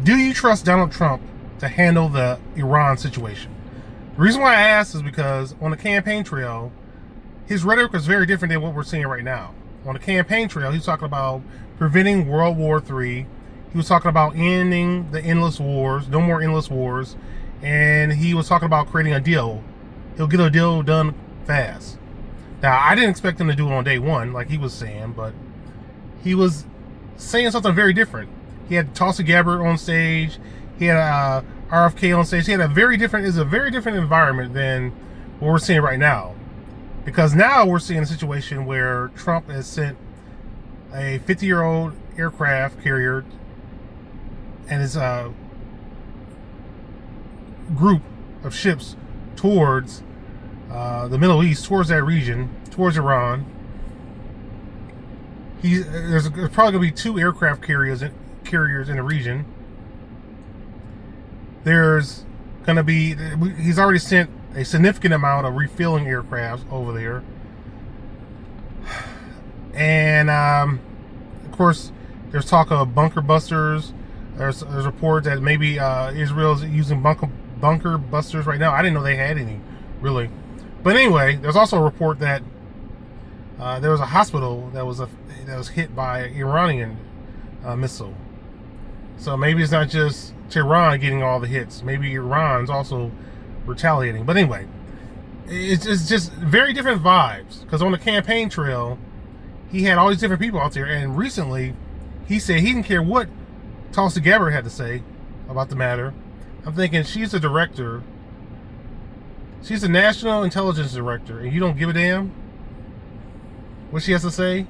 Do you trust Donald Trump to handle the Iran situation? The reason why I asked is because on the campaign trail, his rhetoric was very different than what we're seeing right now. On the campaign trail, he was talking about preventing World War III. He was talking about ending the endless wars, no more endless wars. And he was talking about creating a deal. He'll get a deal done fast. Now, I didn't expect him to do it on day one, like he was saying, but he was saying something very different. He had Tulsi Gabbard on stage. He had RFK on stage. He had a very different environment than what we're seeing right now. Because now we're seeing a situation where Trump has sent a 50-year-old aircraft carrier and his group of ships towards the Middle East, towards that region, towards Iran. There's probably going to be 2 aircraft carriers in the region. There's going to be, he's already sent a significant amount of refueling aircrafts over there. And, of course, there's talk of bunker busters. There's reports that maybe Israel's using bunker busters right now. I didn't know they had any, really. But anyway, there's also a report that there was a hospital that was hit by an Iranian missile. So maybe it's not just Tehran getting all the hits. Maybe Iran's also retaliating. But anyway, it's just very different vibes. Because on the campaign trail, he had all these different people out there. And recently, he said he didn't care what Tulsi Gabbard had to say about the matter. I'm thinking, she's the director. She's the National Intelligence Director. And you don't give a damn what she has to say?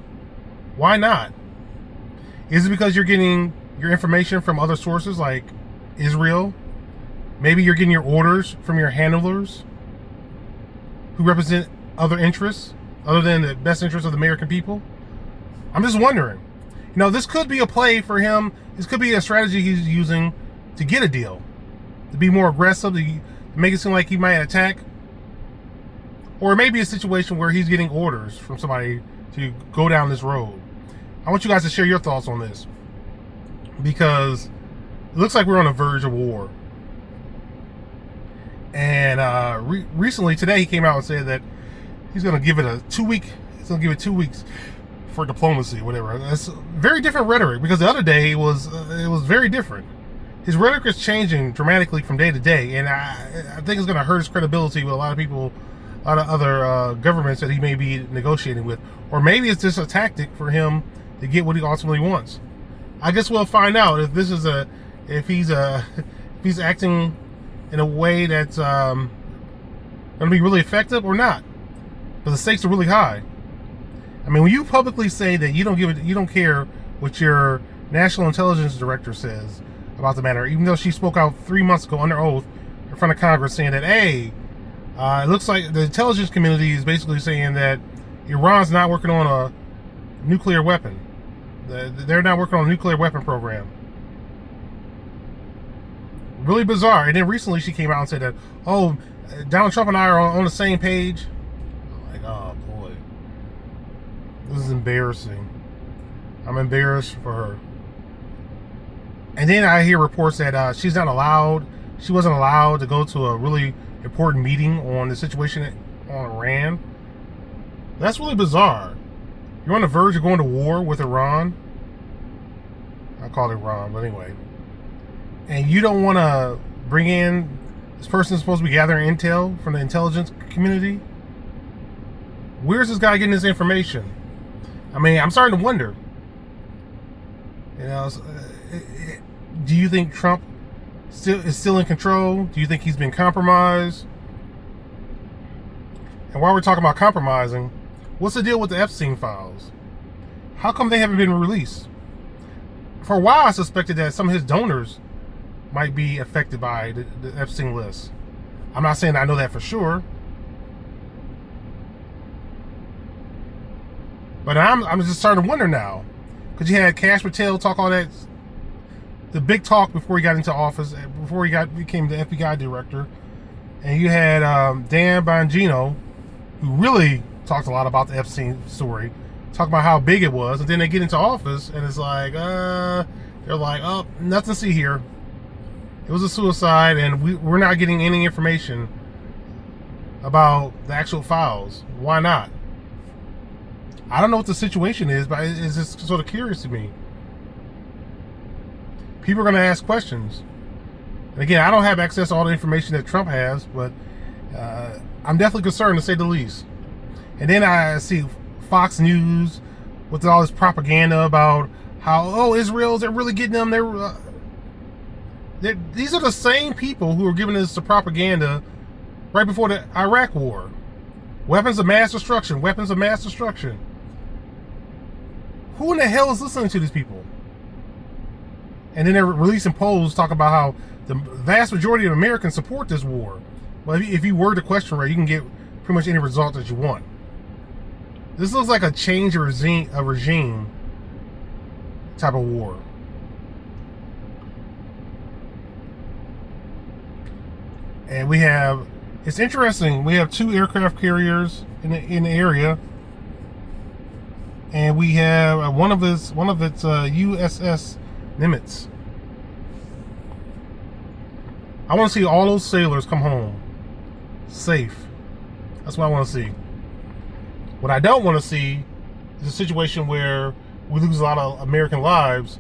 Why not? Is it because you're getting your information from other sources like Israel? Maybe you're getting your orders from your handlers who represent other interests other than the best interests of the American people? I'm just wondering. You know, this could be a play for him. This could be a strategy he's using to get a deal, to be more aggressive, to make it seem like he might attack. Or maybe a situation where he's getting orders from somebody to go down this road. I want you guys to share your thoughts on this, because it looks like we're on the verge of war. And recently, today, he came out and said that he's going to give it 2 weeks. He's going to give it 2 weeks for diplomacy, whatever. That's very different rhetoric, because the other day it was very different. His rhetoric is changing dramatically from day to day, and I think it's going to hurt his credibility with a lot of people, a lot of other governments that he may be negotiating with. Or maybe it's just a tactic for him to get what he ultimately wants. I guess we'll find out if he's acting in a way that's going to be really effective or not. But the stakes are really high. I mean, when you publicly say that you don't care what your National Intelligence Director says about the matter, even though she spoke out 3 months ago under oath in front of Congress saying that, hey, it looks like the intelligence community is basically saying that Iran's not working on a nuclear weapon. They're not working on a nuclear weapon program. Really bizarre. And then recently she came out and said that, oh, Donald Trump and I are on the same page. I'm like, oh boy, this is embarrassing. I'm embarrassed for her. And then I hear reports that she wasn't allowed to go to a really important meeting on the situation on Iran. That's really bizarre. You're on the verge of going to war with Iran. I call it Iran, but anyway. And you don't want to bring in this person who's supposed to be gathering intel from the intelligence community? Where's this guy getting this information? I mean, I'm starting to wonder. You know, do you think Trump is still in control? Do you think he's been compromised? And while we're talking about compromising, what's the deal with the Epstein files? How come they haven't been released? For a while, I suspected that some of his donors might be affected by the Epstein list. I'm not saying I know that for sure, but I'm just starting to wonder now, because you had Kash Patel talk all that, the big talk before he got into office, before he became the FBI director, and you had Dan Bongino, who really talked a lot about the Epstein story, talk about how big it was, and then they get into office and it's like they're like, oh, nothing to see here. it was a suicide, and we're not getting any information about the actual files. Why not? I don't know what the situation is, but it's just sort of curious to me. People are going to ask questions. And again, I don't have access to all the information that Trump has, but I'm definitely concerned, to say the least. And then I see Fox News with all this propaganda about how, they're really getting them. These are the same people who are giving us the propaganda right before the Iraq War. Weapons of mass destruction. Weapons of mass destruction. Who in the hell is listening to these people? And then they're releasing polls talking about how the vast majority of Americans support this war. Well, if you word the question right, you can get pretty much any result that you want. This looks like a change of regime type of war. And it's interesting, we have 2 aircraft carriers in the area. And we have one of its USS Nimitz. I want to see all those sailors come home safe. That's what I want to see. What I don't want to see is a situation where we lose a lot of American lives,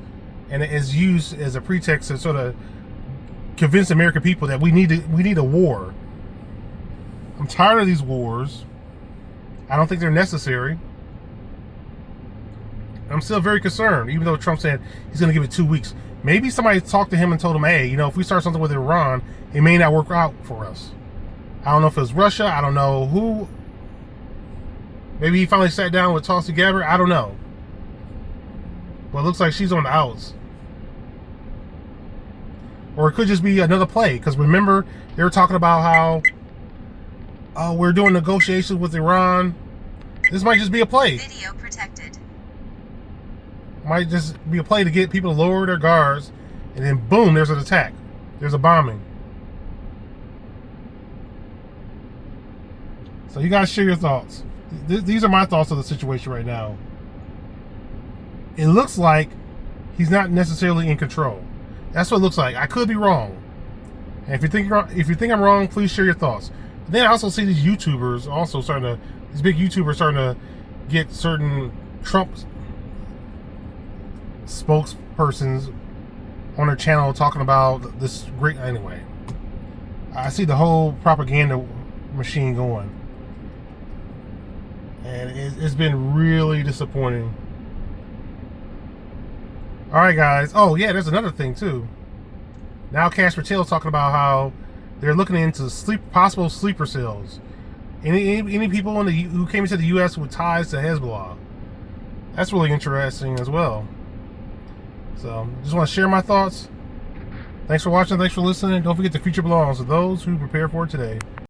and it is used as a pretext to sort of convince American people that we need a war. I'm tired of these wars. I don't think they're necessary. I'm still very concerned, even though Trump said he's going to give it 2 weeks. Maybe somebody talked to him and told him, hey, if we start something with Iran, it may not work out for us. I don't know if it was Russia. I don't know who. Maybe he finally sat down with Tulsi Gabbard. I don't know. But it looks like she's on the outs. Or it could just be another play. Because remember, they were talking about how we're doing negotiations with Iran. This might just be a play. Video protected. Might just be a play to get people to lower their guards, and then boom, there's an attack. There's a bombing. So you guys share your thoughts. These are my thoughts of the situation right now. It looks like he's not necessarily in control. That's what it looks like. I could be wrong. And if you think I'm wrong, please share your thoughts. But then I also see these YouTubers these big YouTubers starting to get certain Trump spokespersons on their channel talking about this great. Anyway, I see the whole propaganda machine going, and it's been really disappointing. All right, guys. Oh yeah, there's another thing too. Now Kash Patel talking about how they're looking into possible sleeper cells. Any people who came into the U.S. with ties to Hezbollah. That's really interesting as well. So, just want to share my thoughts. Thanks for watching. Thanks for listening. Don't forget the future belongs to those who prepare for it today.